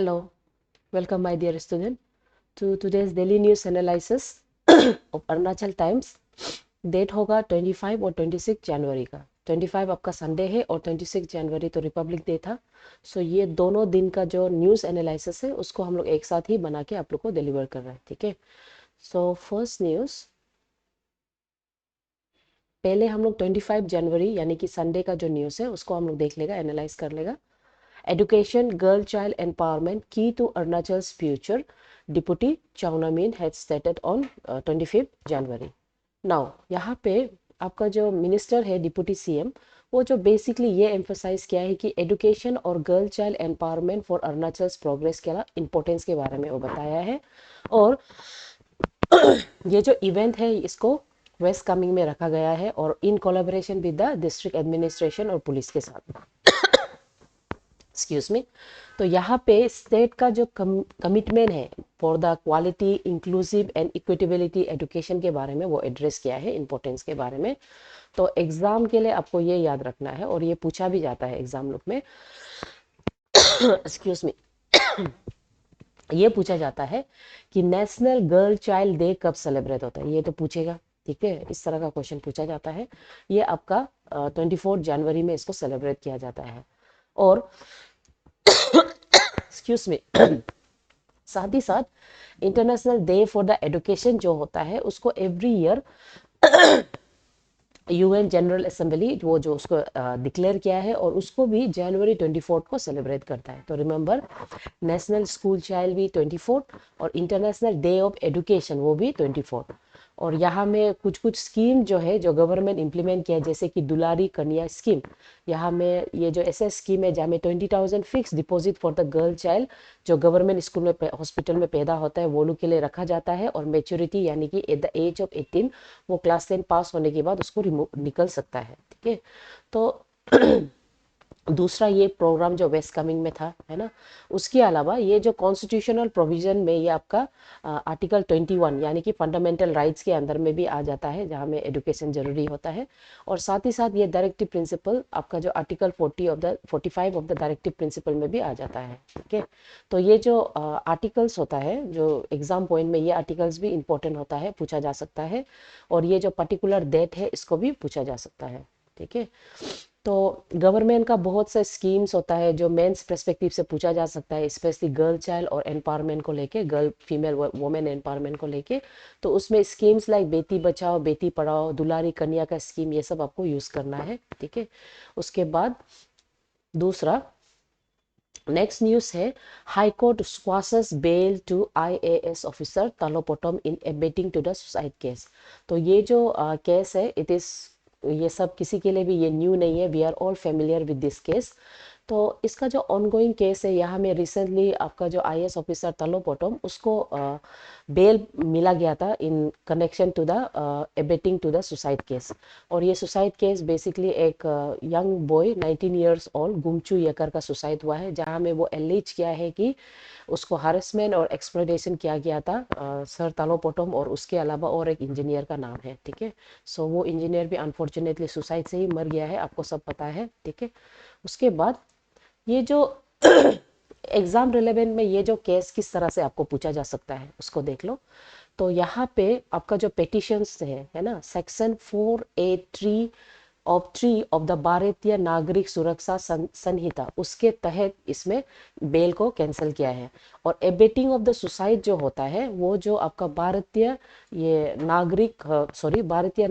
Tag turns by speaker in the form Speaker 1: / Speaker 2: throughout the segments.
Speaker 1: Hello, welcome my dear student to today's daily news analysis of Arunachal Times. Date होगा 25 और 26 जनवरी का। 25 आपका Sunday है और 26 जनवरी तो रिपब्लिक डे था। सो ये दोनों दिन का जो न्यूज़ एनालिसिस है उसको हम लोग एक साथ ही बना के आप लोग को डिलीवर कर रहे हैं, ठीक है। सो फर्स्ट न्यूज़, पहले हम लोग 25 जनवरी यानी कि संडे का जो न्यूज़ है उसको हम लोग देख लेगा, एनालाइज कर लेगा। Education, girl child empowerment key to Arunachal's future, Deputy Chaunamin had stated on 25 January. Now, यहाँ पे आपका जो मिनिस्टर है डिप्टी सीएम, वो जो बेसिकली ये एम्फोसाइज किया है कि एजुकेशन और girl child empowerment for Arunachal's progress के इम्पोर्टेंस के बारे में वो बताया है। और ये जो इवेंट है इसको वेस्ट कमिंग में रखा गया है और in collaboration with the district administration और पुलिस के साथ। Excuse me. तो यहाँ पे स्टेट का जो कमिटमेंट है for the quality inclusive and equitability education के बारे में वो एड्रेस किया है, इंपॉर्टेंस के बारे में। तो एग्जाम के लिए आपको ये याद रखना है और ये पूछा भी जाता है एग्जाम लोग में। Excuse me. ये पूछा जाता है कि नेशनल गर्ल चाइल्ड डे कब सेलिब्रेट होता है, ये तो पूछेगा, ठीक है। इस तरह का क्वेश्चन पूछा जाता है। ये आपका 24 जनवरी में इसको सेलिब्रेट किया जाता है। और एक्सक्यूज मी, साथ ही साथ international day for the education जो होता है उसको every year UN general assembly वो जो उसको डिक्लेयर किया है और उसको भी जनवरी 24 को सेलिब्रेट करता है। तो रिमेंबर, नेशनल स्कूल चाइल्ड भी 24 और इंटरनेशनल डे ऑफ एजुकेशन वो भी 24। और यहाँ में कुछ कुछ स्कीम जो है जो गवर्नमेंट इम्प्लीमेंट किया है, जैसे कि दुलारी कन्या स्कीम। यहाँ में ये जो ऐसा स्कीम है जहाँ में 20,000 fix deposit for the girl child जो गवर्नमेंट स्कूल में हॉस्पिटल में पैदा होता है वो लोग के लिए रखा जाता है। और मेच्योरिटी यानी कि एट द एज ऑफ 18 वो क्लास 10 पास होने के बाद उसको रिमूव निकल सकता है, ठीक है। तो दूसरा ये प्रोग्राम जो वेस्ट कमिंग में था, है ना। उसके अलावा ये जो कॉन्स्टिट्यूशनल प्रोविजन में ये आपका आर्टिकल 21 यानी कि फंडामेंटल राइट्स के अंदर में भी आ जाता है जहाँ में एजुकेशन जरूरी होता है। और साथ ही साथ ये डायरेक्टिव प्रिंसिपल आपका जो article 45 of the directive principle में भी आ जाता है, ठीक है। तो ये जो आर्टिकल्स होता है जो एग्जाम पॉइंट में ये आर्टिकल्स भी इंपॉर्टेंट होता है, पूछा जा सकता है। और ये जो पर्टिकुलर डेट है इसको भी पूछा जा सकता है, ठीक है। तो गवर्नमेंट का बहुत सा स्कीम्स होता है जो मेंस पर्सपेक्टिव से पूछा जा सकता है, स्पेशली गर्ल चाइल्ड और एम्पावरमेंट को लेके, गर्ल फीमेल वुमेन एम्पावरमेंट को लेके। तो उसमें स्कीम्स लाइक बेटी बचाओ बेटी पढ़ाओ, दुलारी कन्या का स्कीम, ये सब आपको यूज करना है, ठीक है। उसके बाद दूसरा नेक्स्ट न्यूज है, high court squashes bail to IAS officer Talopotam in abetting to the suicide case. तो ये जो केस है इट इज, ये सब किसी के लिए भी ये न्यू नहीं है, we are all familiar with this case. तो इसका जो ऑनगोइंग केस है यहाँ में रिसेंटली आपका जो आईएएस ऑफिसर तलोपोटम उसको बेल मिला गया था in connection to the abetting to the suicide case. और ये सुसाइड केस बेसिकली एक young boy 19 years old Gumchu Yakar का सुसाइड हुआ है, जहाँ में वो एलिज किया है कि उसको हरेसमेंट और एक्सप्लॉयटेशन किया गया था सर तालोपोटम और उसके अलावा और एक इंजीनियर का नाम है, ठीक है। सो वो इंजीनियर भी अनफॉर्चुनेटली सुसाइड से ही मर गया है, आपको सब पता है, ठीक है। उसके बाद ये जो एग्जाम रिलेवेंट में ये जो केस किस तरह से आपको पूछा जा सकता है उसको देख लो। तो यहाँ पे आपका जो पेटिशंस है ना, सेक्शन 4A3 ऑफ द भारतीय नागरिक सुरक्षा संहिता उसके तहत इसमें बेल को कैंसिल किया है। और एबेटिंग ऑफ द सुसाइड जो होता है वो जो आपका भारतीय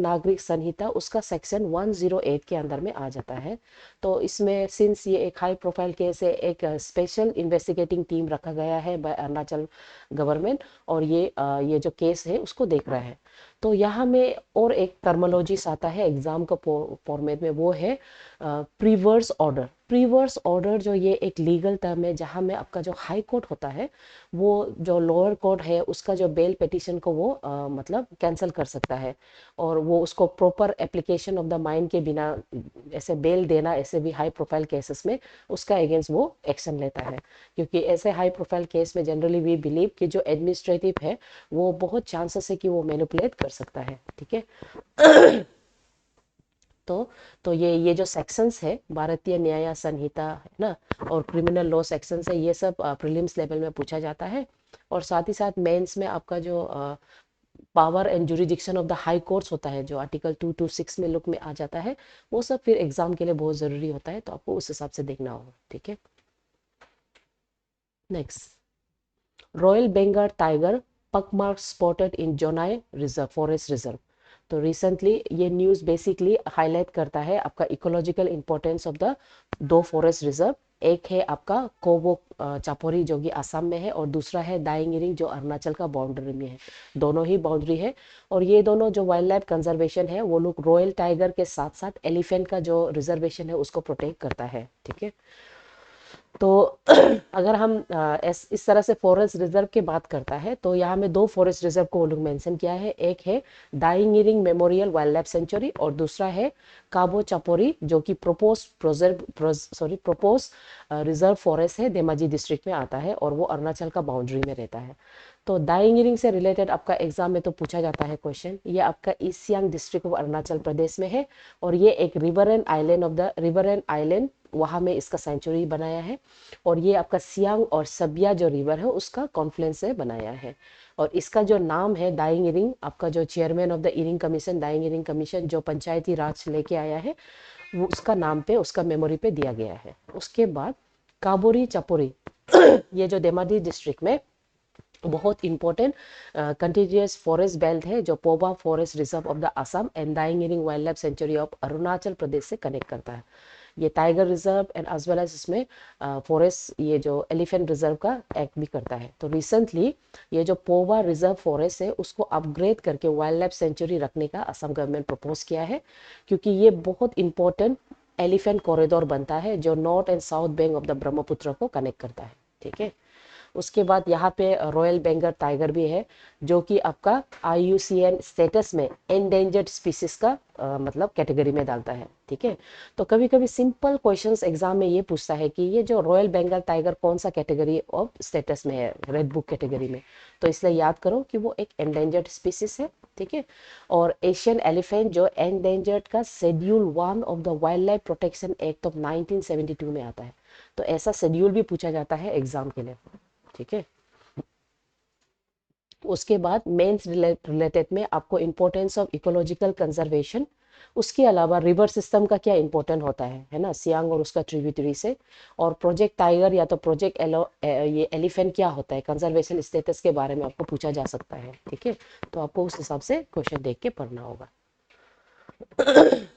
Speaker 1: नागरिक संहिता उसका सेक्शन 108 के अंदर में आ जाता है। तो इसमें सिंस ये एक हाई प्रोफाइल केस है, एक स्पेशल इन्वेस्टिगेटिंग टीम रखा गया है बाय अरुणाचल गवर्नमेंट और ये जो केस है उसको देख रहा है। तो यहाँ में और एक टर्मोलॉजीज आता है एग्जाम का फॉर्मेट में, वो है प्रीवर्स ऑर्डर। प्रीवर्स ऑर्डर जो ये एक लीगल टर्म है जहाँ में आपका जो हाई कोर्ट होता है वो जो लोअर कोर्ट है उसका जो बेल पिटीशन को वो मतलब कैंसिल कर सकता है। और वो उसको proper application of the mind के बिना ऐसे बेल देना, ऐसे भी हाई प्रोफाइल केसेस में उसका अगेंस्ट वो एक्शन लेता है। क्योंकि ऐसे हाई प्रोफाइल केस में जनरली वी बिलीव कि जो एडमिनिस्ट्रेटिव है वो बहुत चांसेस है कि वो मैनिपुलेट कर सकता है, ठीक है। तो ये जो सेक्शंस है भारतीय न्याय संहिता है ना, और क्रिमिनल लॉ सेक्शंस है, ये सब प्रीलिम्स लेवल में पूछा जाता है। और साथ ही साथ मेंस में आपका जो power and jurisdiction of the high courts होता है, जो आर्टिकल 226 में लुक में आ जाता है, वो सब फिर एग्जाम के लिए बहुत जरूरी होता है, तो आपको उस हिसाब से देखना होगा। ठीक है, next, royal Bengal tiger pugmark spotted in Jonai reserve forest reserve. तो रिसेंटली ये न्यूज़ बेसिकली हाईलाइट करता है आपका इकोलॉजिकल इंपॉर्टेंस ऑफ द दो फॉरेस्ट रिजर्व। एक है आपका कोबो चापोरी जो कि असम में है, और दूसरा है दाइंग इरिंग जो अरुणाचल का बाउंड्री में है। दोनों ही बाउंड्री है, और ये दोनों जो वाइल्ड लाइफ कंजर्वेशन है वो लोग रॉयल टाइगर के साथ साथ एलिफेंट का जो रिजर्वेशन है उसको प्रोटेक्ट करता है। ठीक है, तो अगर हम इस तरह से फॉरेस्ट रिजर्व की बात करता है, तो यहाँ में दो फॉरेस्ट रिजर्व को वो लोग मेंशन किया है। एक है Daying Ering memorial wildlife sanctuary, और दूसरा है काबो चापोरी जो कि प्रोपोज रिजर्व फॉरेस्ट है, धेमाजी डिस्ट्रिक्ट में आता है, और वो अरुणाचल का बाउंड्री में रहता है। तो दाइंग इरिंग से रिलेटेड आपका एग्जाम में तो पूछा जाता है क्वेश्चन। ये आपका East Siang district of Arunachal Pradesh में है, और ये एक रिवर एंड आइलैंड वहाँ में इसका सेंचुरी बनाया है, और ये आपका सियांग और सबिया जो रिवर है उसका कॉन्फ्लुएंस से बनाया है। और इसका जो नाम है दाइंग इरिंग, आपका जो chairman of the Ering commission, Daying Ering commission जो पंचायती राज लेके आया है, वो उसका नाम पे, उसका मेमोरी पे दिया गया है। उसके बाद काबोरी चपोरी ये जो धेमाजी डिस्ट्रिक्ट में बहुत इंपॉर्टेंट कंटिन्यूअस फॉरेस्ट बेल्ट है, जो Poba forest reserve of the Assam and Daying Ering wildlife sanctuary of Arunachal Pradesh से कनेक्ट करता है। ये tiger reserve and as well as इसमें फॉरेस्ट, ये जो एलिफेंट रिजर्व का एक्ट भी करता है। तो रिसेंटली ये जो पोवा रिजर्व फॉरेस्ट है उसको अपग्रेड करके वाइल्ड लाइफ सेंचुरी रखने का असम गवर्नमेंट प्रपोज किया है, क्योंकि ये बहुत इंपॉर्टेंट एलिफेंट कॉरिडोर बनता है जो north and south bank of the Brahmaputra को कनेक्ट करता है। ठीक है, उसके बाद यहाँ पे रॉयल बंगाल टाइगर भी है, जो कि आपका IUCN स्टेटस में एंडेंजर्ड स्पीसीज का मतलब कैटेगरी में डालता है। ठीक है, तो कभी कभी सिंपल क्वेश्चंस एग्जाम में ये पूछता है कि ये जो रॉयल बंगाल टाइगर कौन सा कैटेगरी ऑफ स्टेटस में है, रेड बुक कैटेगरी में, तो इसलिए याद करो कि वो एक एंडेंजर्ड स्पीसीज है। ठीक है, और एशियन एलिफेंट जो एंडेंजर्ड का schedule 1 of the wild life protection act of 1972 में आता है, तो ऐसा शेड्यूल भी पूछा जाता है एग्जाम के लिए। ठीक है, उसके बाद मेंस रिलेटेड में आपको इंपॉर्टेंस ऑफ इकोलॉजिकल कंजर्वेशन, उसके अलावा रिवर सिस्टम का क्या इंपॉर्टेंट होता है ना, सियांग और उसका ट्रिब्यूटरी से, और प्रोजेक्ट टाइगर या तो प्रोजेक्ट ये एलिफेंट क्या होता है, कंजर्वेशन स्टेटस के बारे में आपको पूछा जा सकता है। ठीक है, तो आपको उस हिसाब से क्वेश्चन देख के पढ़ना होगा।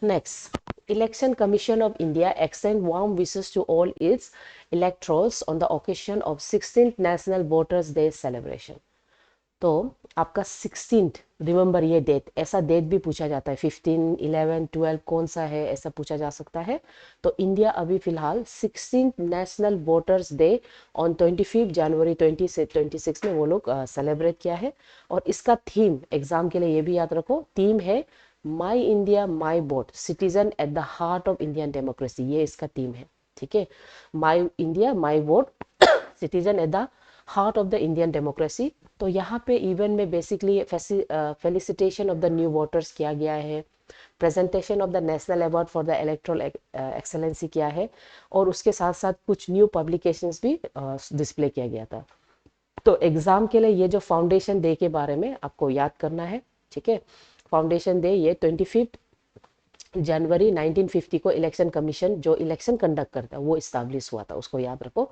Speaker 1: Next, Election Commission of India extend warm wishes to all its electors on the occasion of 16th National Voters Day celebration. तो आपका 16th, रिमेंबर ये डेट, ऐसा डेट भी पूछा जाता है, 15, 11, 12 कौन सा है ऐसा पूछा जा सकता है। तो इंडिया अभी फिलहाल 16th national voters day on 25 जनवरी 2026 में वो लोग सेलिब्रेट किया है। और इसका थीम एग्जाम के लिए ये भी याद रखो, थीम है my India my vote, citizen at the heart of Indian democracy, ये इसका थीम है। ठीक है, my India my vote, citizen at the heart of the Indian democracy. तो यहाँ पे इवेंट में basically felicitation of the new voters किया गया है, presentation of the national award for the electoral excellency किया है, और उसके साथ साथ कुछ न्यू पब्लिकेशंस भी डिस्प्ले किया गया था। तो एग्जाम के लिए ये जो फाउंडेशन डे के बारे में आपको याद करना है। ठीक है, फाउंडेशन डे ये 25 जनवरी 1950 को इलेक्शन कमीशन जो इलेक्शन कंडक्ट करता है वो इस्टेब्लिश हुआ था, उसको याद रखो,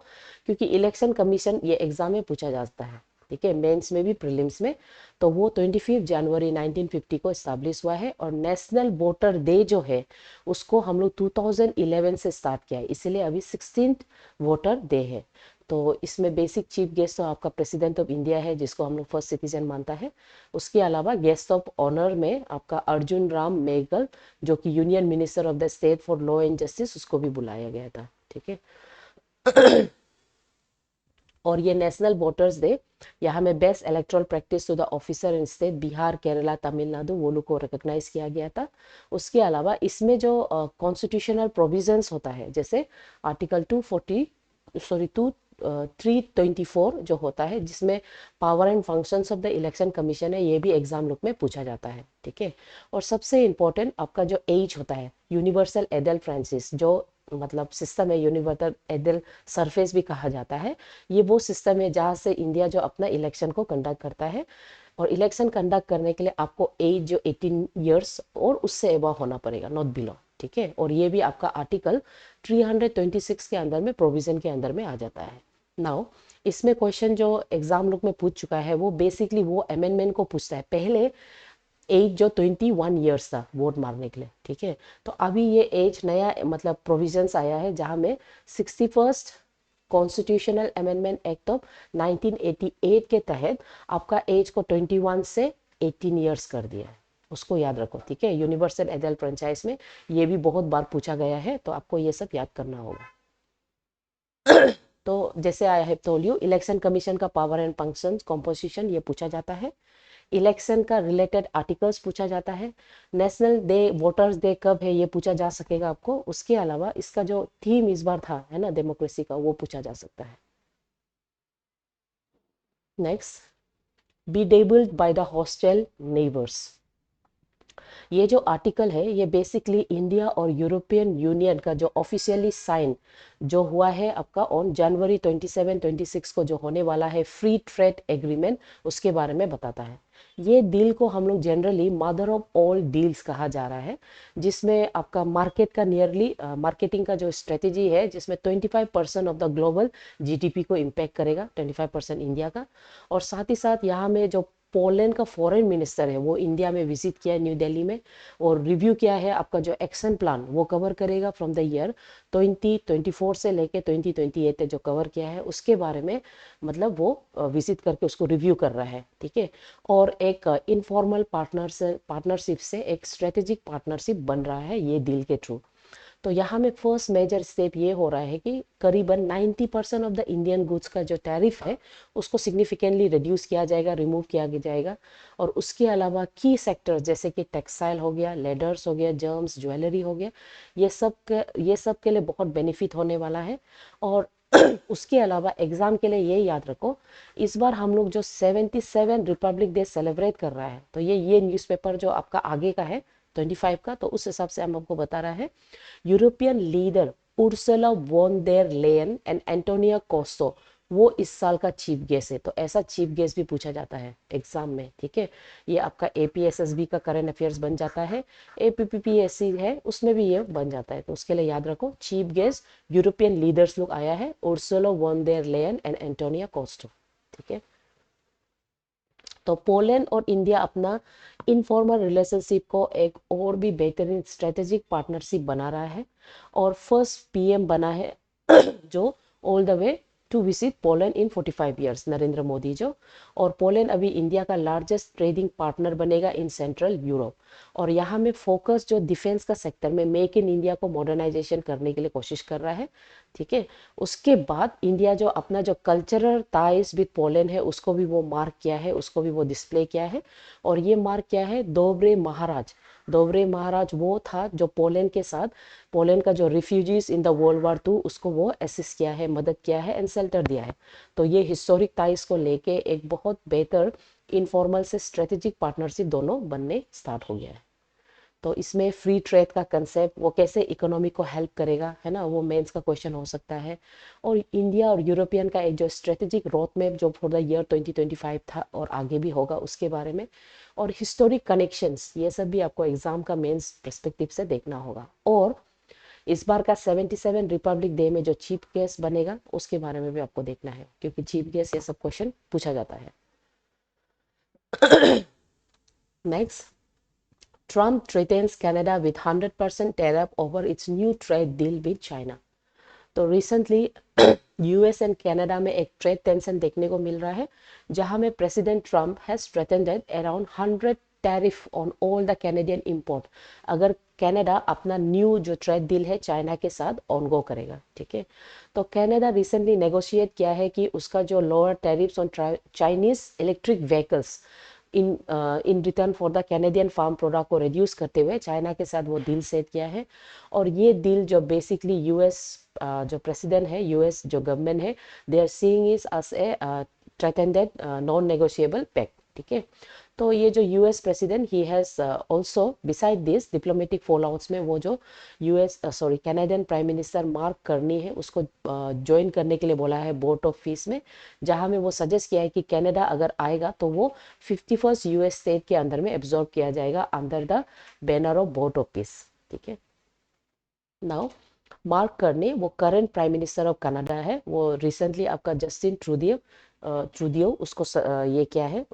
Speaker 1: क्योंकि इलेक्शन कमीशन ये एग्जाम में पूछा जाता है। ठीक है, मेंस में भी प्रीलिम्स में, तो वो 25 जनवरी 1950 को इस्टेब्लिश हुआ है। और नेशनल वोटर डे जो है उसको हम लोग 2011 से स्टार्ट किया है, इसलिए अभी 16th वोटर डे है। तो इसमें बेसिक चीफ गेस्ट तो आपका प्रेसिडेंट ऑफ इंडिया है, जिसको हम लोग फर्स्ट सिटीजन मानता है। उसके अलावा गेस्ट ऑफ ऑनर में आपका अर्जुन राम मेघल जो कि union minister of the state for law and justice, उसको भी बुलाया गया था। ठीक है, और ये नेशनल वोटर्स डे यहाँ में best electoral practice to the officer in state Bihar, Kerala, Tamil Nadu, वो लोग को रिकॉग्नाइज किया गया था। उसके अलावा इसमें जो कॉन्स्टिट्यूशनल प्रोविजंस होता है, जैसे आर्टिकल 240 सॉरी 324 जो होता है, जिसमें power and functions of the election commission है, ये भी एग्जाम लुक में पूछा जाता है, ठीक है। और सबसे इम्पोर्टेंट आपका जो एज होता है, यूनिवर्सल एडल फ्रांसिस, जो मतलब सिस्टम है, यूनिवर्सल एडल सरफेस भी कहा जाता है, ये वो सिस्टम है जहाँ से इंडिया जो अपना इलेक्शन को कंडक्ट करता है। और इलेक्शन कंडक्ट करने के लिए आपको एज जो 18 ईयर्स और उससे एबव होना पड़ेगा, नॉट बिलो, ठीक है। और ये भी आपका आर्टिकल 326 के अंदर में, प्रोविजन के अंदर में आ जाता है। नाउ इसमें क्वेश्चन जो एग्जाम लुक में पूछ चुका है, वो बेसिकली वो अमेंडमेंट को पूछता है। पहले एज जो 21 ईयर्स था वोट मारने के लिए, ठीक है। तो अभी ये एज नया मतलब प्रोविजंस आया है, जहाँ में 61st constitutional amendment act of 1988 के तहत आपका एज को 21 से 18 ईयर्स कर दिया है। उसको याद रखो, ठीक है। यूनिवर्सल एडल्ट फ्रेंचाइज में ये भी बहुत बार पूछा गया है, तो आपको ये सब याद करना होगा। तो जैसे I have told you, election commission का पावर एंड फंक्शंस, कॉम्पोजिशन, ये पूछा जाता है। इलेक्शन का रिलेटेड आर्टिकल्स पूछा जाता है। नेशनल डे, वोटर्स डे कब है, ये पूछा जा सकेगा आपको। उसके अलावा इसका जो थीम इस बार था, है ना, डेमोक्रेसी का, वो पूछा जा सकता है। Next, bedevilled by the hostile neighbours. ये जो आर्टिकल है, ये बेसिकली इंडिया और यूरोपियन यूनियन का जो ऑफिशियली साइन जो हुआ है आपका ऑन जनवरी 27-26 को, जो होने वाला है फ्री ट्रेड एग्रीमेंट, उसके बारे में बताता है। ये डील को हम लोग generally mother of all deals कहा जा रहा है, जिसमें आपका मार्केट का नियरली मार्केटिंग का जो स्ट्रेटेजी है, जिसमें 25% ऑफ द ग्लोबल जीडीपी को इम्पैक्ट करेगा, 25% इंडिया का। और साथ ही साथ यहाँ में जो पोलैंड का फॉरेन मिनिस्टर है, वो इंडिया में विजिट किया है, न्यू दिल्ली में, और रिव्यू किया है आपका जो एक्शन प्लान, वो कवर करेगा फ्रॉम द ईयर 2024 से लेके 2028 तक, जो कवर किया है उसके बारे में मतलब वो विजिट करके उसको रिव्यू कर रहा है, ठीक है। और एक इनफॉर्मल पार्टनरशिप से एक स्ट्रेटेजिक पार्टनरशिप बन रहा है ये डील के थ्रू। तो यहाँ में फर्स्ट मेजर स्टेप ये हो रहा है कि करीबन 90% ऑफ द इंडियन गुड्स का जो टैरिफ है, उसको सिग्निफिकेंटली रिड्यूस किया जाएगा, रिमूव किया जाएगा। और उसके अलावा की सेक्टर्स जैसे कि टेक्सटाइल हो गया, लेदर्स हो गया, जर्म्स, ज्वेलरी हो गया, ये सब के लिए बहुत बेनिफिट होने वाला है। और उसके अलावा एग्जाम के लिए ये याद रखो, इस बार हम लोग जो 77 रिपब्लिक डे सेलिब्रेट कर रहा है, तो ये न्यूज़पेपर जो आपका आगे का है 25 का, तो उस हिसाब से हम आपको बता रहा है। European leader Ursula von der Leyen and Antonio Costa, वो इस साल का चीफ गेस्ट है। तो ऐसा चीफ गेस्ट भी पूछा जाता है एग्जाम में, ठीक है। ये आपका एपीएसएसबी का करंट अफेयर्स बन जाता है, एपीपीपीएससी है उसमें भी ये बन जाता है। तो उसके लिए याद रखो, चीफ गेस्ट यूरोपियन लीडर्स लोग आया है, Ursula von der Leyen and Antonio Costa, ठीक है। तो पोलैंड और इंडिया अपना इनफॉर्मल रिलेशनशिप को एक और भी बेहतरीन स्ट्रेटेजिक पार्टनरशिप बना रहा है। और फर्स्ट पीएम बना है जो all the way to visit Poland in 45 years, Narendra Modi जो। और पोलैंड अभी इंडिया का लार्जेस्ट ट्रेडिंग पार्टनर बनेगा इन सेंट्रल यूरोप। और यहाँ में फोकस जो डिफेंस का सेक्टर में मेक इन इंडिया को मॉडर्नाइजेशन करने के लिए कोशिश कर रहा है, ठीक है। उसके बाद इंडिया जो अपना जो कल्चरल टाइज विद पोलैंड है, उसको भी वो मार्क किया है, उसको भी वो डिस्प्ले किया है। और ये मार्क किया है दोबरे महाराज। दोबरे महाराज वो था जो पोलैंड के साथ, पोलैंड का जो refugees in the world war 2, उसको वो असिस्ट किया है, मदद किया है एंड शेल्टर दिया है। तो ये हिस्टोरिक टाइज को लेके एक बहुत बेहतर इनफॉर्मल से स्ट्रेटेजिक पार्टनरशिप दोनों बनने स्टार्ट हो गया है। तो इसमें फ्री ट्रेड का कंसेप्ट, वो कैसे इकोनॉमी को हेल्प करेगा, है ना, वो मेंस का क्वेश्चन हो सकता है। और इंडिया और यूरोपियन का एक जो स्ट्रेटेजिक रोड मैप जो फॉर द ईयर 2025 था और आगे भी होगा, उसके बारे में। और हिस्टोरिक कनेक्शंस, ये सब भी आपको एग्जाम का मेंस पर्सपेक्टिव से देखना होगा। और इस बार का 77 रिपब्लिक डे में जो चीफ गेस्ट बनेगा, उसके बारे में भी आपको देखना है, क्योंकि चीफ गेस्ट ये सब क्वेश्चन पूछा जाता है। Next, Trump threatens Canada with 100% tariff over its new trade deal with China. तो रिसेंटली यूएस एंड कनाडा में एक ट्रेड टेंशन देखने को मिल रहा है, जहां में president Trump has threatened around 100 tariff on all the Canadian import, अगर कनाडा अपना न्यू जो ट्रेड डील है चाइना के साथ ऑन गो करेगा, ठीक है। तो कनाडा रिसेंटली नेगोशिएट किया है कि उसका जो lower tariffs on Chinese electric vehicles in return for the Canadian farm product को रिड्यूस करते हुए चाइना के साथ वो डील सेट किया है। और ये डील जो बेसिकली यूएस जो प्रेसिडेंट है यूएस जो गवर्नमेंट है, they are seeing is as a threatened non negotiable pact, ठीक है। तो ये जो US president he has also beside this diplomatic fallouts में वो जो कैनेडियन प्राइम मिनिस्टर मार्क करनी है उसको ज्वाइन करने के लिए बोला है बोर्ड ऑफ पीस में, जहां में वो सजेस्ट किया है कि कनाडा अगर आएगा तो वो 51st यूएस स्टेट के अंदर में एब्जॉर्ब किया जाएगा under the banner of board of peace, ठीक है। नाउ मार्क करने वो current prime minister of Canada है, वो रिसेंटली आपका जस्टिन ट्रूडियो उसको ये क्या है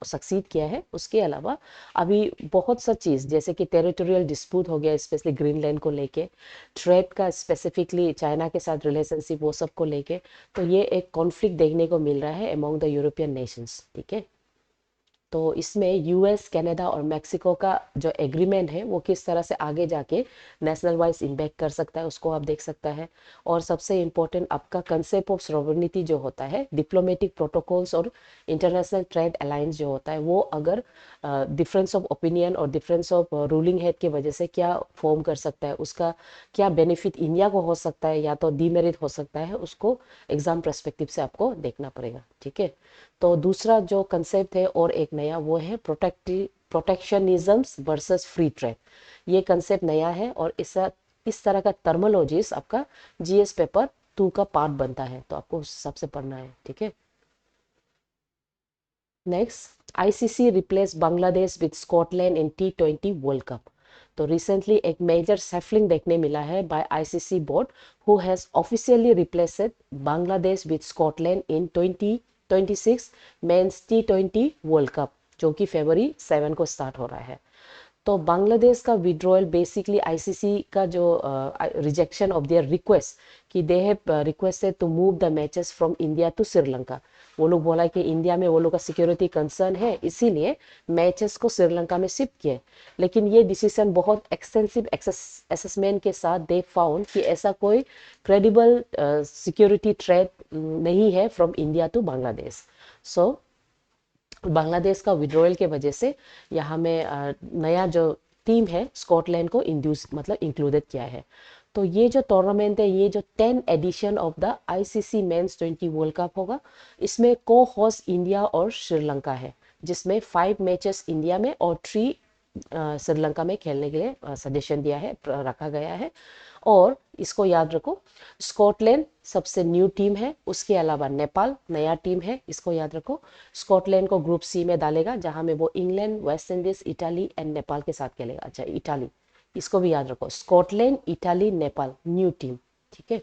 Speaker 1: सक्सीड किया है। उसके अलावा अभी बहुत सा चीज़ जैसे कि टेरिटोरियल डिस्प्यूट हो गया स्पेशली ग्रीनलैंड को लेके, ट्रेड का स्पेसिफिकली चाइना के साथ रिलेशनशिप वो सब को लेके, तो ये एक कॉन्फ्लिक्ट देखने को मिल रहा है अमॉन्ग द यूरोपियन नेशंस, ठीक है। तो इसमें यूएस कनाडा और मेक्सिको का जो एग्रीमेंट है वो किस तरह से आगे जाके नेशनल वाइज इम्पैक्ट कर सकता है उसको आप देख सकता है। और सबसे इम्पोर्टेंट आपका कंसेप्ट ऑफ सॉवरेनिटी जो होता है, डिप्लोमेटिक प्रोटोकॉल्स और इंटरनेशनल ट्रेड अलायंस जो होता है वो अगर डिफरेंस ऑफ ओपिनियन और डिफरेंस ऑफ रूलिंग हेड की वजह से क्या फॉर्म कर सकता है, उसका क्या बेनिफिट इंडिया को हो सकता है या तो डीमेरिट हो सकता है, उसको एग्जाम पर्सपेक्टिव से आपको देखना पड़ेगा, ठीक है। तो दूसरा जो कंसेप्ट है और एक नया वो है प्रोटेक्शनिज्म्स वर्सेस फ्री ट्रेड। ये कंसेप्ट नया है और इस तरह का टर्मोलॉजीज आपका जीएस पेपर 2 का पार्ट बनता है, तो आपको उस हिसाब से पढ़ना है, ठीक है। Next, ICC replace Bangladesh with Scotland in T20 world cup. तो रिसेंटली एक मेजर सैफलिंग देखने मिला है by ICC board who has officially replaced Bangladesh with Scotland in 2026 men's T20 world cup, जो कि फरवरी 7 को स्टार्ट हो रहा है। तो बांग्लादेश का विड्रॉयल बेसिकली आईसीसी का जो रिजेक्शन ऑफ देयर रिक्वेस्ट कि they have requested to move the matches from India to Sri Lanka. वो लोग बोला कि इंडिया में वो लोग का सिक्योरिटी कंसर्न है इसीलिए मैचेस को श्रीलंका में शिफ्ट किए, लेकिन ये डिसीजन बहुत एक्सटेंसिव असेसमेंट के साथ दे फाउंड कि ऐसा कोई क्रेडिबल सिक्योरिटी थ्रेट नहीं है फ्रॉम इंडिया टू बांग्लादेश। सो बांग्लादेश का विड्रॉयल के वजह से यहाँ में नया जो टीम है स्कॉटलैंड को इंड्यूस मतलब इंक्लूडेड किया है। तो ये जो टूर्नामेंट है ये जो 10 edition of the ICC men's 20 world cup होगा, इसमें को होस्ट इंडिया और श्रीलंका है, जिसमें 5 मैचेस इंडिया में और 3 श्रीलंका में खेलने के लिए सजेशन दिया है रखा गया है। और इसको याद रखो, स्कॉटलैंड सबसे न्यू टीम है, उसके अलावा नेपाल नया टीम है, इसको याद रखो। स्कॉटलैंड को ग्रुप सी में डालेगा जहां में वो England, West Indies, Italy and Nepal के साथ खेलेगा। अच्छा इटाली, इसको भी याद रखो, Scotland, Italy, Nepal new team, ठीक है।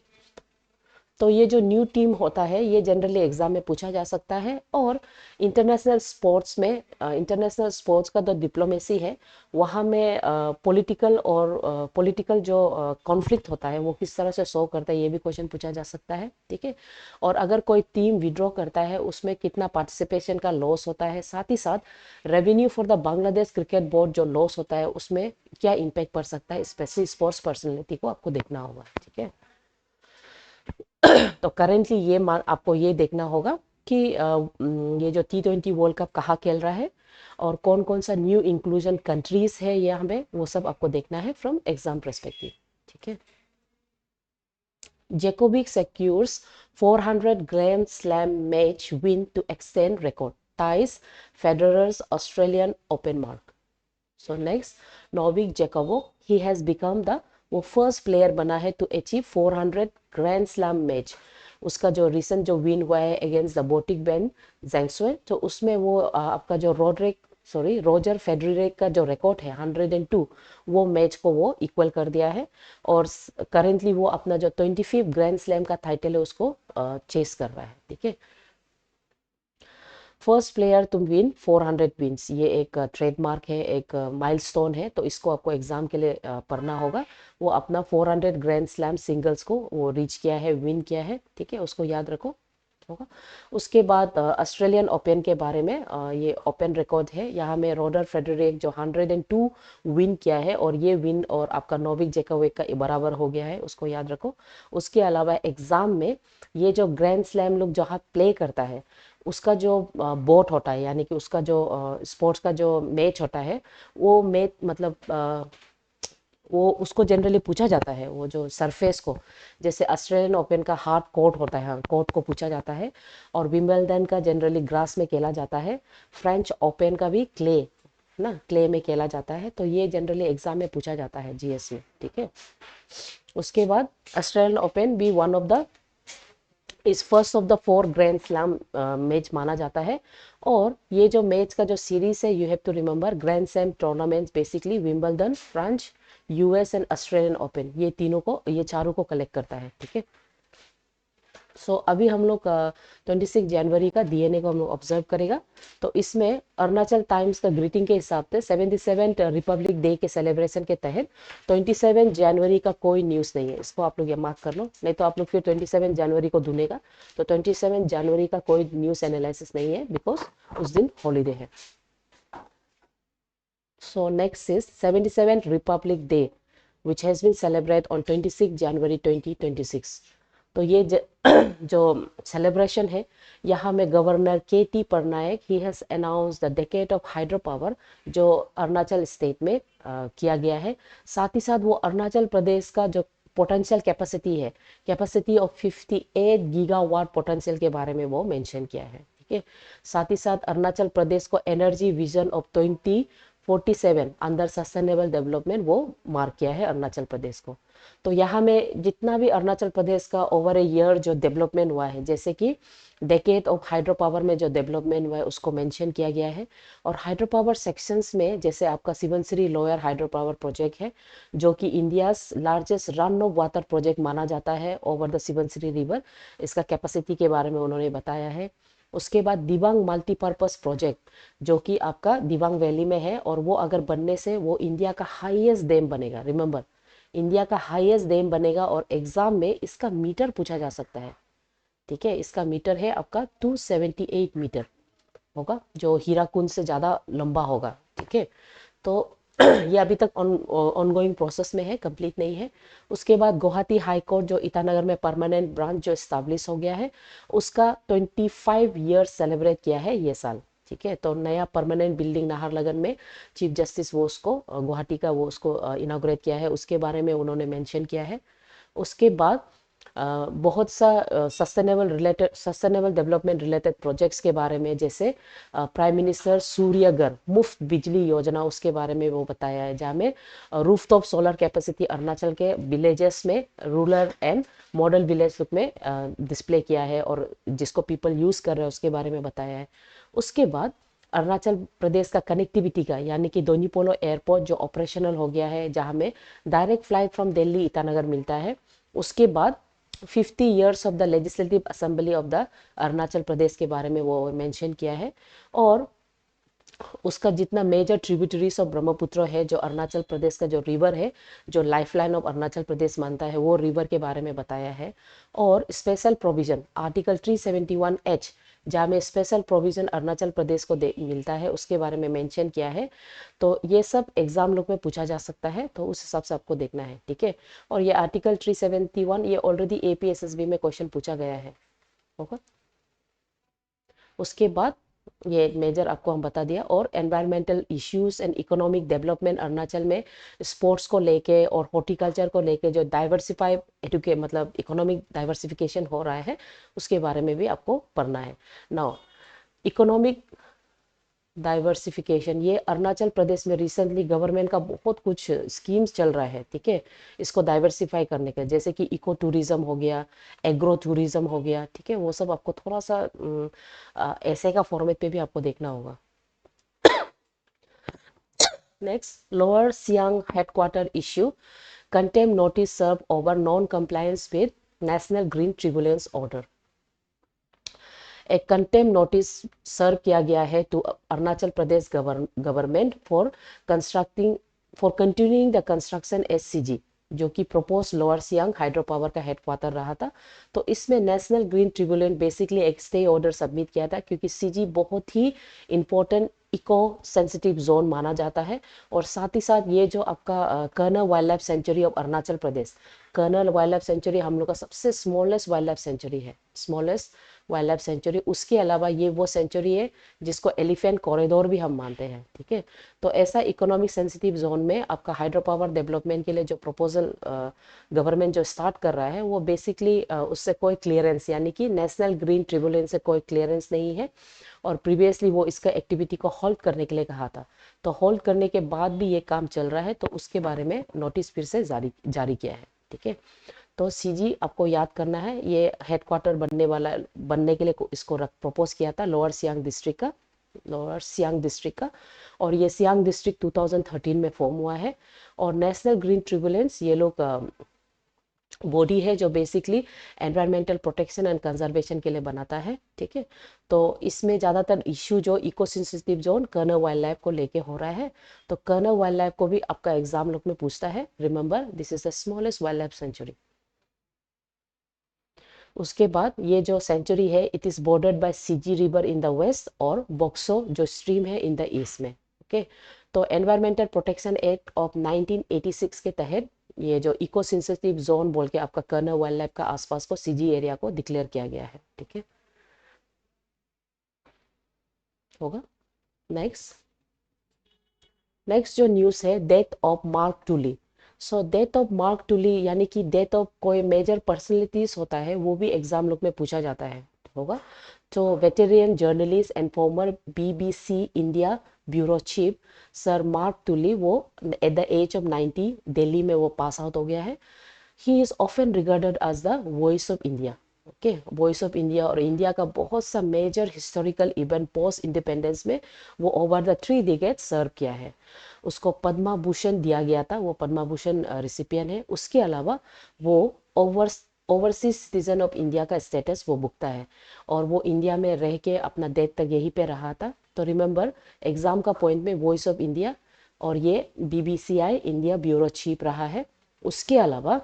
Speaker 1: तो ये जो न्यू टीम होता है ये जनरली एग्जाम में पूछा जा सकता है। और इंटरनेशनल स्पोर्ट्स में इंटरनेशनल स्पोर्ट्स का जो डिप्लोमेसी है वहाँ में पॉलिटिकल जो कॉन्फ्लिक्ट होता है वो किस तरह से सॉल्व करता है ये भी क्वेश्चन पूछा जा सकता है, ठीक है। और अगर कोई टीम विड्रॉ करता है उसमें कितना पार्टिसिपेशन का लॉस होता है, साथ ही साथ revenue for the Bangladesh cricket board जो लॉस होता है उसमें क्या इम्पैक्ट पड़ सकता है, स्पेशली स्पोर्ट्स पर्सनैलिटी को आपको देखना होगा, ठीक है। तो करेंटली ये आपको ये देखना होगा कि ये जो T20 वर्ल्ड कप कहाँ खेल रहा है और कौन कौन सा न्यू इंक्लूजन कंट्रीज है यहाँ पे, वो सब आपको देखना है फ्रॉम एग्जाम पर्सपेक्टिव, ठीक है। Djokovic secures 400 Grand Slam match win to extend record, ties Federer's Australian Open mark. So next, Novak Djokovic, he has become the वो फर्स्ट प्लेयर बना है to achieve 400 grand slam match. उसका जो recent जो win हुआ है against the Botic van जैंगसुए, तो उसमें वो आपका जो रोजर फेडरर का जो रिकॉर्ड है 102, वो मैच को वो इक्वल कर दिया है। और करेंटली वो अपना जो 25 ग्रैंड स्लैम का टाइटल है उसको चेस कर रहा है, ठीक है। First player to win 400 wins, ये एक ट्रेडमार्क है, एक माइलस्टोन है, तो इसको आपको एग्जाम के लिए पढ़ना होगा। वो अपना 400 ग्रैंड स्लैम सिंगल्स को वो रीच किया है, विन किया है, ठीक है, उसको याद रखो होगा। उसके बाद ऑस्ट्रेलियन ओपन के बारे में ये ओपन रिकॉर्ड है, यहाँ में रोजर फेडरर जो 102 विन किया है और ये विन और आपका नोविक जोकोविक का बराबर हो गया है, उसको याद रखो। उसके अलावा एग्जाम में ये जो ग्रैंड स्लैम लोग जहाँ प्ले करता है उसका जो बोट होता है, यानी कि उसका जो स्पोर्ट्स का जो मैच होता है वो मैच मतलब वो उसको जनरली पूछा जाता है, वो जो सरफेस को, जैसे ऑस्ट्रेलियन ओपन का हार्ड कोर्ट होता है, हाँ कोर्ट को पूछा जाता है, और विंबलडन का जनरली ग्रास में खेला जाता है, फ्रेंच ओपन का भी क्ले ना, क्ले में खेला जाता है। तो ये जनरली एग्जाम में पूछा जाता है जीएस में, ठीक है। उसके बाद ऑस्ट्रेलियन ओपन भी वन ऑफ द इस first of the four grand slam match माना जाता है। और ये जो मैच का जो सीरीज है, you have to remember grand slam tournaments basically Wimbledon, France, US and Australian open, ये तीनों को, ये चारों को कलेक्ट करता है, ठीक है। सो अभी हम लोग 26 जनवरी का डीएनए को हम लोग ऑब्जर्व करेगा। तो इसमें अरुणाचल टाइम्स का ग्रीटिंग के हिसाब से 77 रिपब्लिक डे के सेलिब्रेशन के तहत 27 जनवरी का कोई न्यूज़ नहीं है। इसको आप लोग ये मार्क कर लो, नहीं तो आप लोग फिर 27 जनवरी को ढूंढेगा। तो 27 जनवरी का कोई न्यूज़ एनालिसिस नहीं है, बिकॉज उस दिन हॉलीडे है। So next is 77 Republic Day which has been celebrate on 26 January 2026। तो ये जो सेलिब्रेशन है, यहाँ में गवर्नर के T Patnaik he has announce the decade of hydro power, जो अरुणाचल स्टेट में किया गया है। साथ ही साथ वो अरुणाचल प्रदेश का जो पोटेंशियल कैपेसिटी है, कैपेसिटी ऑफ 58 गीगावाट पोटेंशियल के बारे में वो मेंशन किया है, ठीक है। साथ ही साथ अरुणाचल प्रदेश को energy vision of 2047 under sustainable development वो मार्क किया है अरुणाचल प्रदेश को। तो यहाँ में जितना भी अरुणाचल प्रदेश का ओवर ए ईयर जो डेवलपमेंट हुआ है, जैसे कि डेकेड ऑफ हाइड्रो पावर में जो डेवलपमेंट हुआ है उसको मेंशन किया गया है। और हाइड्रो पावर सेक्शंस में जैसे आपका सिवनसिरी लोअर हाइड्रो पावर प्रोजेक्ट है, जो कि India largest run of water project माना जाता है ओवर द सिवनसिरी रिवर, इसका कैपेसिटी के बारे में उन्होंने बताया है। उसके बाद दिबांग मल्टीपर्पज प्रोजेक्ट, जो कि आपका दिबांग वैली में है, और वो अगर बनने से वो इंडिया का हाईएस्ट डैम बनेगा। रिमेंबर, इंडिया का हाईएस्ट डैम बनेगा, और एग्जाम में इसका मीटर पूछा जा सकता है, ठीक है। इसका मीटर है आपका 278 मीटर होगा, जो हीराकुंड से ज़्यादा लंबा होगा, ठीक है। तो ये अभी तक ऑनगोइंग प्रोसेस में है, कंप्लीट नहीं है। उसके बाद गुवाहाटी हाई कोर्ट जो ईटानगर में परमानेंट ब्रांच जो इस्टेब्लिश हो गया है, उसका 25 ईयर सेलिब्रेट किया है ये साल, ठीक है। तो नया परमानेंट बिल्डिंग नाहरलगन में चीफ जस्टिस वो उसको गुवाहाटी का वो उसको इनाग्रेट किया है, उसके बारे में उन्होंने मेंशन किया है। उसके बाद बहुत सा सस्टेनेबल डेवलपमेंट रिलेटेड प्रोजेक्ट्स के बारे में, जैसे प्राइम मिनिस्टर सूर्यघर मुफ्त बिजली योजना, उसके बारे में वो बताया है, जहाँ में रूफटॉप सोलर कैपेसिटी अरुणाचल के विलेजेस में rural and model village look में डिस्प्ले किया है, और जिसको पीपल यूज कर रहे हैं उसके बारे में बताया है। उसके बाद अरुणाचल प्रदेश का कनेक्टिविटी का, यानी कि दोनीपोलो एयरपोर्ट जो ऑपरेशनल हो गया है, जहाँ में direct flight from Delhi Itanagar मिलता है। उसके बाद 50 years of the legislative assembly of the Arunachal Pradesh के बारे में वो मेंशन किया है। और उसका जितना मेजर ट्रिब्यूटरीज ऑफ ब्रह्मपुत्र है, जो अरुणाचल प्रदेश का जो रिवर है, जो लाइफलाइन ऑफ अरुणाचल प्रदेश मानता है, वो रिवर के बारे में बताया है। और स्पेशल प्रोविजन आर्टिकल 371H, जहाँ में स्पेशल प्रोविजन अरुणाचल प्रदेश को मिलता है, उसके बारे में मेंशन किया है। तो ये सब एग्जाम लोग में पूछा जा सकता है, तो उस हिसाब से आपको देखना है, ठीक है। और ये आर्टिकल 371 ये ऑलरेडी APSSB में क्वेश्चन पूछा गया है, होगा। उसके बाद ये मेजर आपको हम बता दिया। और environmental issues and economic development Arunachal में स्पोर्ट्स को लेके और हॉर्टिकल्चर को लेके जो डाइवर्सिफाई एडुके मतलब इकोनॉमिक डाइवर्सिफिकेशन हो रहा है, उसके बारे में भी आपको पढ़ना है। नाउ इकोनॉमिक डाइवर्सिफिकेशन, ये अरुणाचल प्रदेश में रिसेंटली गवर्नमेंट का बहुत कुछ स्कीम्स चल रहा है, ठीक है, इसको डाइवर्सिफाई करने का, जैसे कि इको टूरिज्म हो गया, एग्रो टूरिज्म हो गया, ठीक है। वो सब आपको थोड़ा सा ऐसे का फॉर्मेट पे भी आपको देखना होगा। Next, lower Siang headquarter issue contempt notice serve over non compliance with National Green Tribunals order. एक कंटेम्प्ट नोटिस सर्व किया गया है to Arunachal Pradesh government for continuing the construction SCG, जो कि propose lower Siang hydro power का हेडक्वार्टर रहा था। तो इसमें नेशनल ग्रीन ट्रिब्यूनल बेसिकली एक स्टे ऑर्डर सबमिट किया था, क्योंकि CG बहुत ही इंपॉर्टेंट इको सेंसिटिव जोन माना जाता है। और साथ ही साथ ये जो आपका Kane wildlife sanctuary of Arunachal Pradesh, Kane wildlife sanctuary हम लोग का सबसे स्मॉलेस्ट वाइल्ड लाइफ सेंचुरी है, स्मॉलेस्ट वाइल्ड लाइफ सेंचुरी। उसके अलावा ये वो सेंचुरी है जिसको एलिफेंट कॉरिडोर भी हम मानते हैं, ठीक है। तो ऐसा इकोनॉमिक सेंसिटिव जोन में आपका हाइड्रो पावर डेवलपमेंट के लिए जो प्रपोजल गवर्नमेंट जो स्टार्ट कर रहा है वो बेसिकली उससे कोई क्लियरेंस यानी कि नेशनल ग्रीन ट्रिब्यूनल से कोई क्लियरेंस नहीं है। और प्रीवियसली वो इसका एक्टिविटी को होल्ड करने के लिए कहा था, तो होल्ड करने के बाद भी ये काम चल रहा है, तो उसके बारे में नोटिस फिर से जारी जारी किया है, ठीक है। तो सीजी आपको याद करना है, ये हेडक्वार्टर बनने के लिए इसको प्रपोज किया था लोअर सियांग डिस्ट्रिक्ट का। और ये सियांग डिस्ट्रिक्ट 2013 में फॉर्म हुआ है। और नेशनल ग्रीन ट्रिब्यूनल्स ये लोग बॉडी है जो basically environmental protection and conservation के लिए बनाता है, ठीक है। तो इसमें ज़्यादातर इश्यू जो eco sensitive zone Kane wildlife को लेके हो रहा है। तो कर्नल वाइल्ड लाइफ को भी आपका एग्जाम लोग में पूछता है। Remember this is the smallest wildlife sanctuary. उसके बाद ये जो सेंचुरी है it is bordered by Sigi river in the west और बॉक्सो जो स्ट्रीम है इन द ईस्ट में, ओके। तो एनवायरमेंटल प्रोटेक्शन एक्ट ऑफ 1986 के तहत ये जो इको सेंसिटिव जोन बोल के आपका कर्नल वाइल्ड लाइफ का आसपास को सीजी एरिया को डिक्लेयर किया गया है, ठीक है। होगा। नेक्स्ट नेक्स्ट जो न्यूज़ है death of Mark Tully. So death of Mark Tully यानी कि डेथ ऑफ कोई मेजर पर्सनैलिटीज होता है वो भी एग्जाम लोग में पूछा जाता है, होगा। तो veteran journalist and former BBC India bureau chief sir Mark Tully वो at the age of 90 Delhi में वो पास आउट हो गया है। He is often regarded as the voice of India, okay. Voice of India और इंडिया का बहुत सा major historical event post independence में वो ओवर द 3 डिकेड सर्व किया है। उसको पद्मा भूषण दिया गया था, वो पद्मा भूषण रिसिपियन है। उसके अलावा वो ओवरसीज सिटीजन ऑफ इंडिया का स्टेटस वो भुगता है और वो इंडिया में रह के अपना डेथ तक यहीं पे रहा था। तो रिमेंबर एग्जाम का पॉइंट में वॉइस ऑफ इंडिया और ये बीबीसीआई इंडिया ब्यूरो चीफ रहा है। उसके अलावा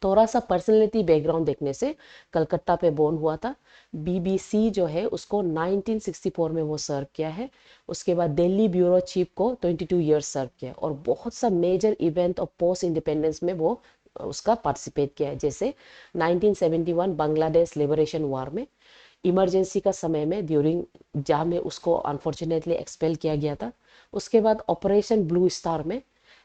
Speaker 1: थोड़ा सा पर्सनैलिटी बैकग्राउंड देखने से कलकत्ता पे बोर्न हुआ था। बीबीसी जो है उसको 1964 में वो सर्व किया है। उसके बाद दिल्ली ब्यूरो चीफ को 22 ईयर्स सर्व किया और बहुत सा मेजर इवेंट और पोस्ट इंडिपेंडेंस में वो उसका पार्टिसिपेट किया है। जैसे 1971 बांग्लादेश लिबरेशन वार में, इमरजेंसी का समय में ड्यूरिंग जहाँ में उसको अनफॉर्चुनेटली एक्सपेल किया गया था। उसके बाद ऑपरेशन ब्लू स्टार में,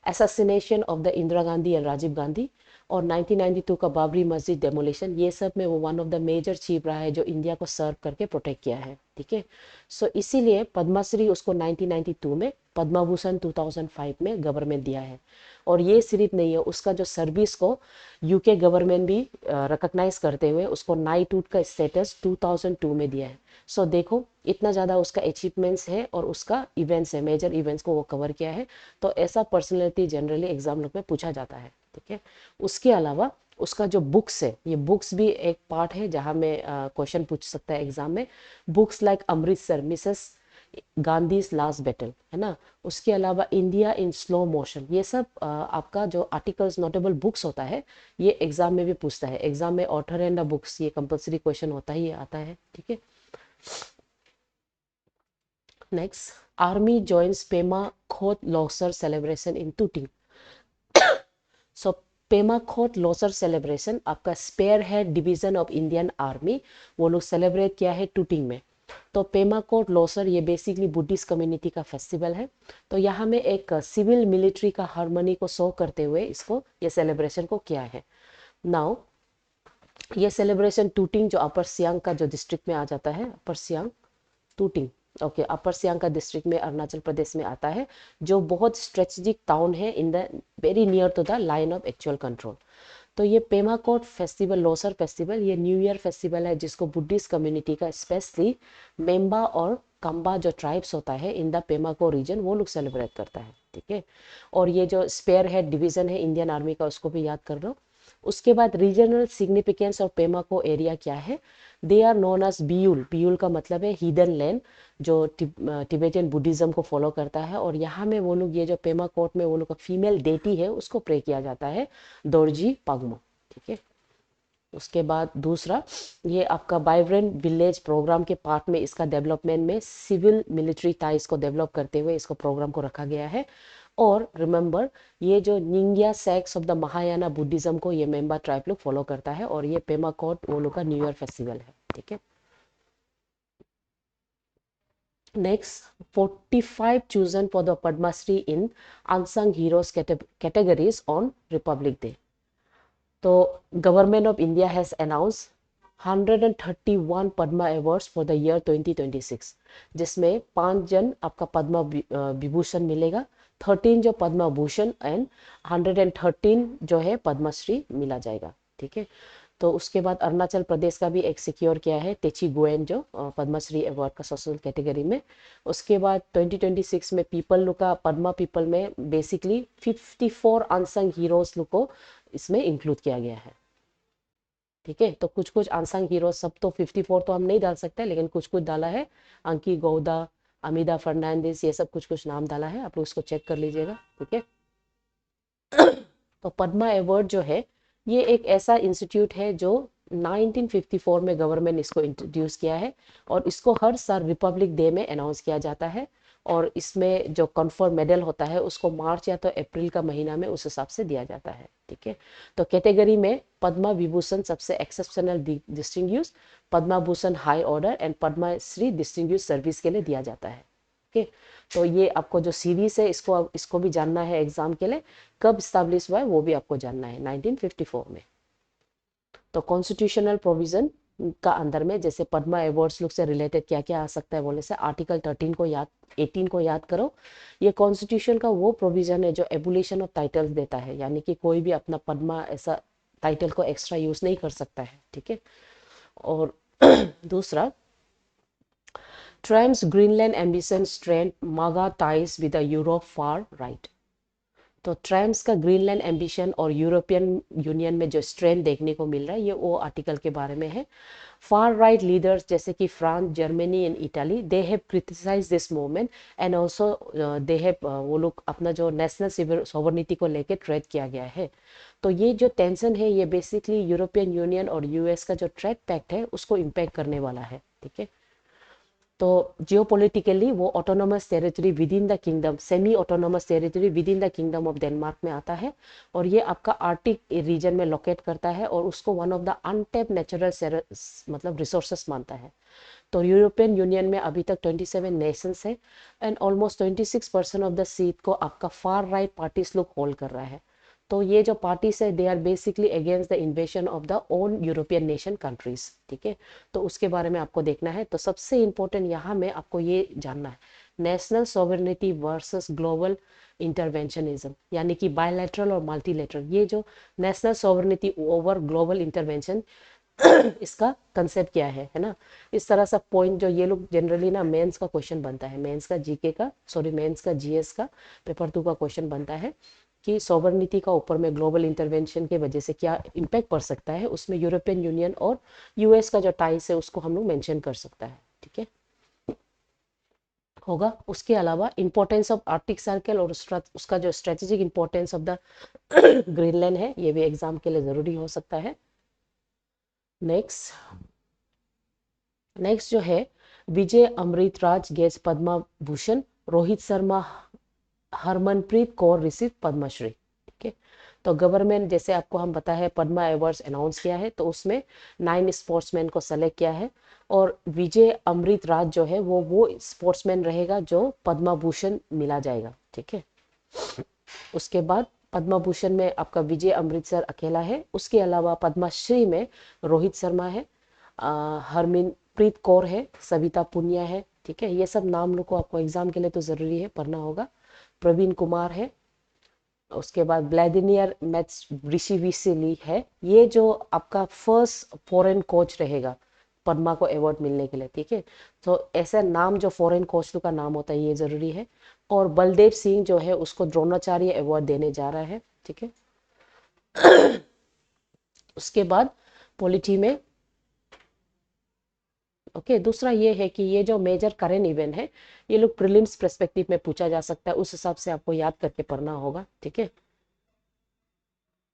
Speaker 1: assassination of the Indira Gandhi and Rajiv Gandhi, और 1992 का बाबरी मस्जिद डेमोलिशन, ये सब में वो one of the major chief रहा है जो इंडिया को सर्व करके प्रोटेक्ट किया है, ठीक है। सो इसीलिए पद्मश्री उसको 1992 में, पद्मा भूषण 2005 में गवर्नमेंट दिया है। और ये सिर्फ नहीं है, उसका जो सर्विस को यूके गवर्नमेंट भी रिकॉग्नाइज करते हुए उसको नाइटहुड का स्टेटस 2002 में दिया है। सो देखो इतना ज़्यादा उसका अचीवमेंट्स है और उसका इवेंट्स है, मेजर इवेंट्स को वो कवर किया है। तो ऐसा पर्सनैलिटी जनरली एग्जाम लोग में पूछा जाता है, ठीक है। उसके अलावा उसका जो बुक्स है, ये बुक्स भी एक पार्ट है जहाँ में क्वेश्चन पूछ सकता है एग्जाम में। Books like Amritsar Mrs Gandhi last battle, है ना। उसके अलावा इंडिया इन स्लो मोशन, ये सब आपका जो आर्टिकल्स नोटेबल बुक्स होता है ये एग्जाम में भी पूछता है। एग्जाम में ऑथर एंड द बुक्स ये कंपलसरी क्वेश्चन होता ही आता है, ठीक है। Next, army joins Pema Khot Losar celebration in Tuting. So Pema Khot Losar celebration आपका spearhead division of Indian army वो लोग सेलिब्रेट किया है टूटिंग में। तो पेमा कोट लोसर ये बेसिकली बुद्धिस्ट कम्युनिटी का फेस्टिवल है। तो यहाँ में एक सिविल मिलिट्री का हार्मनी को शो करते हुए इसको ये सेलिब्रेशन को किया है। नाउ ये सेलिब्रेशन टूटिंग जो अपर सियांग का जो डिस्ट्रिक्ट में आ जाता है, अपर सियांग टूटिंग, ओके, अपर सियांग का डिस्ट्रिक्ट में अरुणाचल प्रदेश में आता है, जो बहुत स्ट्रेटेजिक टाउन है in the very near to the line of actual control. तो ये पेमाकोट फेस्टिवल, लोसर फेस्टिवल, ये न्यू ईयर फेस्टिवल है जिसको बुद्धिस्ट कम्युनिटी का स्पेशली मेम्बा और कंबा जो ट्राइब्स होता है इन द पेमाको रीजन वो लोग सेलिब्रेट करता है, ठीक है। और ये जो स्पेयर हेड डिवीजन है इंडियन आर्मी का उसको भी याद कर लो। उसके बाद रीजनल सिग्निफिकेंस ऑफ पेमाको एरिया क्या है, दे आर नोन एज बियुल। बियुल का मतलब है हिडन लैंड जो तिब्बतियन बुद्धिज्म को फॉलो करता है। और यहाँ में वो लोग ये जो पेमा कोट में वो लोग का फीमेल डेटी है उसको प्रे किया जाता है, दोरजी पागमो, ठीक है। उसके बाद दूसरा, ये आपका वाइब्रेंट विलेज प्रोग्राम के पार्ट में इसका डेवलपमेंट में सिविल मिलिट्री टाइज को डेवलप करते हुए इसको प्रोग्राम को रखा गया है। और रिमेंबर ये जो Nyingma sects of the Mahayana Buddhism को ये मेंबर ट्राइब लोग फॉलो करता है और ये पेमा कोट वो लोग का न्यू ईयर फेस्टिवल है। ठीक है। Next, 45 chosen for the Padma Shri in unsung heroes categories on Republic Day. तो government of India has announce 131 Padma awards for the year 2026, जिसमें 5 जन आपका पद्मा विभूषण मिलेगा, 13 जो पद्मा भूषण एंड 113 जो है पद्मश्री मिला जाएगा, ठीक है। तो उसके बाद अरुणाचल प्रदेश का भी एक सिक्योर किया है तेची गोएन जो पद्मश्री अवार्ड का सोशल कैटेगरी में। उसके बाद 2026 में पीपल लोग का पद्मा पीपल में बेसिकली 54 अनसंग हीरोज लोग को इसमें इंक्लूड किया गया है, ठीक है। तो कुछ कुछ अनसंग हीरो, सब तो 54 तो हम नहीं डाल सकते, लेकिन कुछ कुछ डाला है। अंकी गौदा, अमिदा फर्नांडिस, ये सब कुछ कुछ नाम डाला है, आप लोग उसको चेक कर लीजिएगा, ठीक है। तो पद्मा अवार्ड जो है ये एक ऐसा इंस्टीट्यूट है जो 1954 में गवर्नमेंट इसको इंट्रोड्यूस किया है, और इसको हर साल रिपब्लिक डे में अनाउंस किया जाता है, और इसमें जो कन्फर्म मेडल होता है उसको मार्च या तो अप्रैल का महीना में उस हिसाब से दिया जाता है, ठीक है। तो कैटेगरी में पद्मा विभूषण सबसे exceptional distinguish, Padma Bhushan high order and Padma Shri distinguish service के लिए दिया जाता है, ओके। तो ये आपको जो सीरीज है इसको भी जानना है एग्जाम के लिए, कब स्टैब्लिश हुआ है वो भी आपको जानना है, 1954 में। तो कॉन्स्टिट्यूशनल प्रोविजन का अंदर में जैसे पद्मा अवार्ड्स लोग से रिलेटेड क्या क्या आ सकता है बोले से, आर्टिकल 13 को याद 18 को याद करो। ये कॉन्स्टिट्यूशन का वो प्रोविजन है जो एबुलेशन ऑफ टाइटल्स देता है, यानी कि कोई भी अपना पद्मा ऐसा टाइटल को एक्स्ट्रा यूज नहीं कर सकता है, ठीक है। और दूसरा, Trump's Greenland ambition strength MAGA ties with the Europe far right. तो ट्रम्प्स का ग्रीनलैंड एम्बिशन और यूरोपियन यूनियन में जो स्ट्रेंथ देखने को मिल रहा है ये वो आर्टिकल के बारे में है। फार राइट लीडर्स जैसे कि France, Germany and Italy, they have criticise this movement and also they have, वो लोग अपना जो नेशनल सॉवरेनिटी को लेके ट्रेड किया गया है। तो ये जो टेंशन है ये बेसिकली यूरोपियन यूनियन और यूएस का जो ट्रेड पैक्ट है उसको इम्पैक्ट करने वाला है, ठीक है। तो जियोपॉलिटिकली वो autonomous territory with in the kingdom, semi autonomous territory with in the kingdom of Denmark में आता है, और ये आपका आर्टिक रीजन में लोकेट करता है, और उसको one of the untapped natural मतलब रिसोर्सेस मानता है। तो यूरोपियन यूनियन में अभी तक 27 नेशंस है, and almost 26% of the seat को आपका फार राइट पार्टीज लोग होल्ड कर रहा है। तो ये जो पार्टीज है they are basically against the invasion of the own European nation countries, ठीक है। तो उसके बारे में आपको देखना है। तो सबसे इंपॉर्टेंट यहाँ में आपको ये जानना है, नेशनल सॉवरेनिटी वर्सेस ग्लोबल इंटरवेंशनिज्म, यानी कि बायलैटरल और मल्टीलैटरल, ये जो national sovereignty over global intervention इसका कंसेप्ट क्या है ना। इस तरह सा पॉइंट जो ये लोग जनरली ना मेंस का क्वेश्चन बनता है, मेंस का जीके का, सॉरी मेंस का जीएस का पेपर 2 का क्वेश्चन बनता है कि सॉवरेनिटी का ऊपर में ग्लोबल इंटरवेंशन के वजह से क्या इम्पैक्ट पड़ सकता है, उसमें यूरोपियन यूनियन और यूएस का जो टाइस है उसको हम लोग मेंशन कर सकता है, ठीक है, होगा। उसके अलावा इंपॉर्टेंस ऑफ आर्कटिक सर्कल और उसका जो strategic importance of the Greenland है ये भी एग्जाम के लिए जरूरी हो सकता है। नेक्स्ट जो है विजय अमृतराज गेट्स पद्मा भूषण, रोहित शर्मा हरमनप्रीत कौर रिसीव पद्मश्री, ठीक है। तो गवर्नमेंट जैसे आपको हम पता है पद्मा अवार्ड्स अनाउंस किया है, तो उसमें 9 स्पोर्ट्समैन को सेलेक्ट किया है, और विजय अमृतराज जो है वो स्पोर्ट्समैन रहेगा जो पद्मा भूषण मिला जाएगा, ठीक है। उसके बाद पद्मा भूषण में आपका विजय अमृतसर अकेला है, उसके अलावा पद्मश्री में रोहित शर्मा है, हरमनप्रीत कौर है, सविता पुनिया है, ठीक है। ये सब नाम लोग को आपको एग्जाम के लिए तो जरूरी है, पढ़ना होगा। प्रवीण कुमार है, उसके बाद व्लादिमीर मेत्सविशिली है, ये जो आपका फर्स्ट फॉरेन कोच रहेगा पद्मा को अवार्ड मिलने के लिए, ठीक है। तो ऐसा नाम जो फॉरेन कोच का नाम होता है ये जरूरी है। और बलदेव सिंह जो है उसको द्रोणाचार्य अवार्ड देने जा रहा है, ठीक है। उसके बाद पॉलिटी में ओके दूसरा ये है कि ये जो मेजर करेंट इवेंट है ये लोग प्रीलिम्स पर्सपेक्टिव में पूछा जा सकता है, उस हिसाब से आपको याद करके पढ़ना होगा, ठीक है।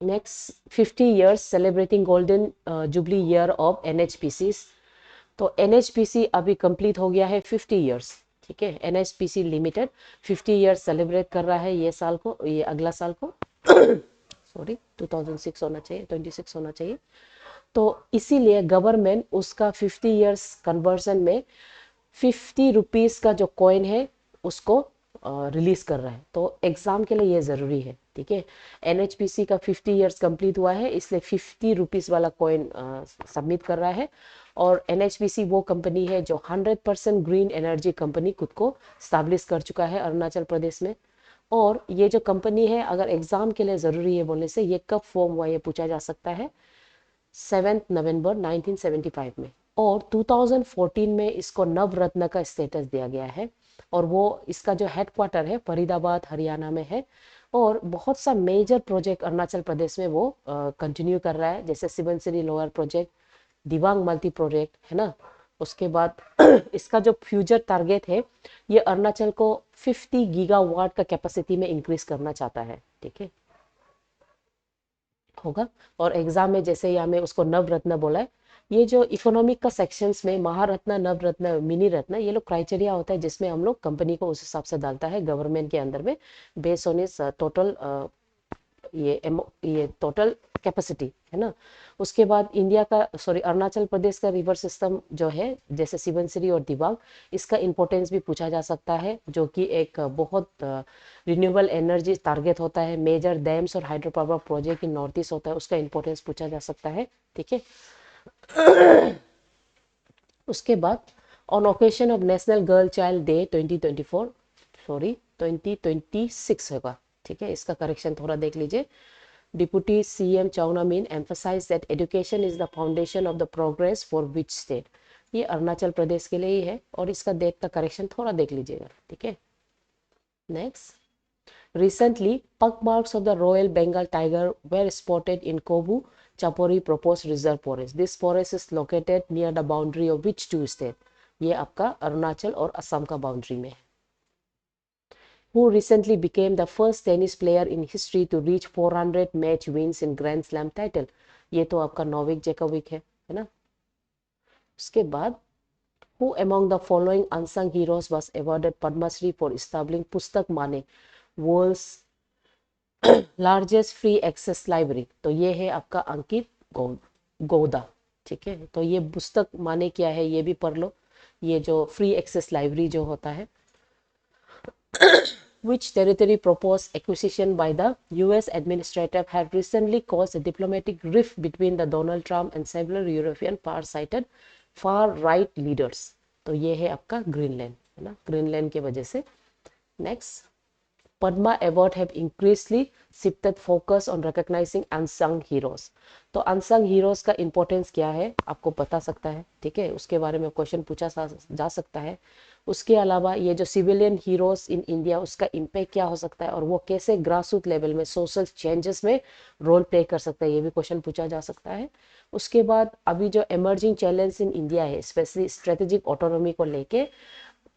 Speaker 1: Next 50 years celebrating golden jubilee year of NHPC. तो एनएचपीसी अभी कंप्लीट हो गया है 50 years, ठीक है। एनएचपीसी लिमिटेड 50 years सेलिब्रेट कर रहा है ये साल को, ये अगला साल को सॉरी 2006 होना चाहिए, 26 होना चाहिए। तो इसीलिए गवर्नमेंट उसका 50 इयर्स कन्वर्जन में 50 रुपीस का जो कॉइन है उसको रिलीज कर रहा है। तो एग्जाम के लिए ये जरूरी है, ठीक है। एनएचपीसी का 50 इयर्स कंप्लीट हुआ है, इसलिए 50 रुपीस वाला कॉइन सबमिट कर रहा है। और एनएचपीसी वो कंपनी है जो 100% ग्रीन एनर्जी कंपनी खुद को स्टैब्लिश कर चुका है अरुणाचल प्रदेश में। और ये जो कंपनी है, अगर एग्जाम के लिए जरूरी है बोलने से, ये कब फॉर्म हुआ ये पूछा जा सकता है, 7 नवंबर 1975 में। और 2014 में इसको नवरत्न का स्टेटस दिया गया है। और वो इसका जो हेडक्वार्टर है फरीदाबाद हरियाणा में है। और बहुत सा मेजर प्रोजेक्ट अरुणाचल प्रदेश में वो कंटिन्यू कर रहा है, जैसे Subansiri lower project, Dibang multi project है ना। उसके बाद इसका जो फ्यूचर टारगेट है, ये अरुणाचल को 50 गीगावाट का कैपेसिटी में इंक्रीज करना चाहता है, ठीक है, होगा। और एग्जाम में जैसे यहाँ में उसको नवरत्न बोला है, ये जो इकोनॉमिक का सेक्शंस में महारत्न, नवरत्न, मिनी रत्न, ये लोग क्राइटेरिया होता है जिसमें हम लोग कंपनी को उस हिसाब से डालता है गवर्नमेंट के अंदर में, बेस्ड ऑन इस टोटल ये टोटल कैपेसिटी है ना। उसके बाद इंडिया का, सॉरी, अरुणाचल प्रदेश का रिवर सिस्टम जो है, जैसे सिबनसिरी और दिबांग, इसका इंपॉर्टेंस भी पूछा जा सकता है, जो कि एक बहुत रिन्यूएबल एनर्जी टारगेट होता है। मेजर डैम्स और hydro power project in north east होता है, उसका इंपॉर्टेंस पूछा जा सकता है, ठीक है। उसके बाद on occasion of National Girl Child Day 2024, sorry 2026 होगा, ठीक है। इसका करेक्शन थोड़ा देख लीजिए। Deputy CM Chowna Mein emphasise that education is the foundation of the progress for which state. ये अरुणाचल प्रदेश के लिए ही है, और इसका डेट का करेक्शन थोड़ा देख लीजिएगा, ठीक है। Next, recently pug marks of the Royal Bengal tiger were spotted in Kobu Chapori proposed reserve forest. This forest is located near the boundary of which two state? ये आपका अरुणाचल और असम का बाउंड्री में है। Who recently became the first tennis player in history to reach 400 match wins in Grand Slam title? ये तो आपका Novick Djokovic है ना। उसके बाद who among the following unsung heroes was awarded Padma Shri for establishing पुस्तक माने, world's largest free access library? तो ये है आपका अंकित गौदा, ठीक है। तो ये पुस्तक माने क्या है ये भी पढ़ लो। ये जो फ्री एक्सेस लाइब्रेरी जो होता है, which territory proposed acquisition by the US administrator had recently caused a diplomatic rift between the Donald Trump and several European far-sighted far-right leaders? तो ये है आपका ग्रीनलैंड, है ना, ग्रीनलैंड की वजह से। Next, Padma Award have increasingly shifted focus on recognizing unsung heroes. तो unsung heroes का importance क्या है आपको बता सकता है, ठीक है, उसके बारे में क्वेश्चन पूछा जा सकता है। उसके अलावा ये जो सिविलियन हीरोज इन इंडिया, उसका इम्पैक्ट क्या हो सकता है, और वो कैसे ग्रास रूट लेवल में सोशल चेंजेस में रोल प्ले कर सकता है, ये भी क्वेश्चन पूछा जा सकता है। उसके बाद अभी जो एमर्जिंग चैलेंज इन इंडिया है, स्पेशली स्ट्रेटेजिक ऑटोनॉमी को लेके,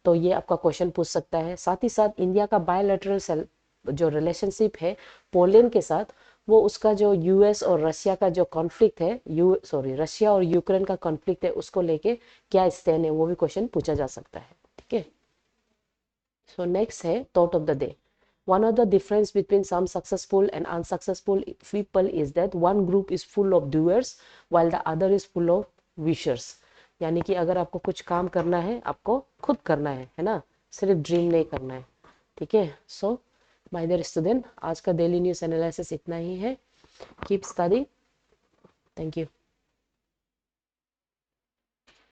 Speaker 1: तो ये आपका क्वेश्चन पूछ सकता है। साथ ही साथ इंडिया का बायोलैटरल जो रिलेशनशिप है पोलैंड के साथ, वो उसका जो यूएस और रशिया का जो कॉन्फ्लिक्ट है, रशिया और यूक्रेन का कॉन्फ्लिक्ट है, उसको लेके क्या स्टैंड है, वो भी क्वेश्चन पूछा जा सकता है, ठीक है। सो नेक्स्ट है thought of the day. One of the difference between some successful and unsuccessful people is that one group is full of doers while the other is full of wishers. यानी कि अगर आपको कुछ काम करना है, आपको खुद करना है ना, सिर्फ ड्रीम नहीं करना है, ठीक है। सो माय डियर स्टूडेंट, आज का डेली न्यूज़ एनालिसिस इतना ही है। Keep study, thank you.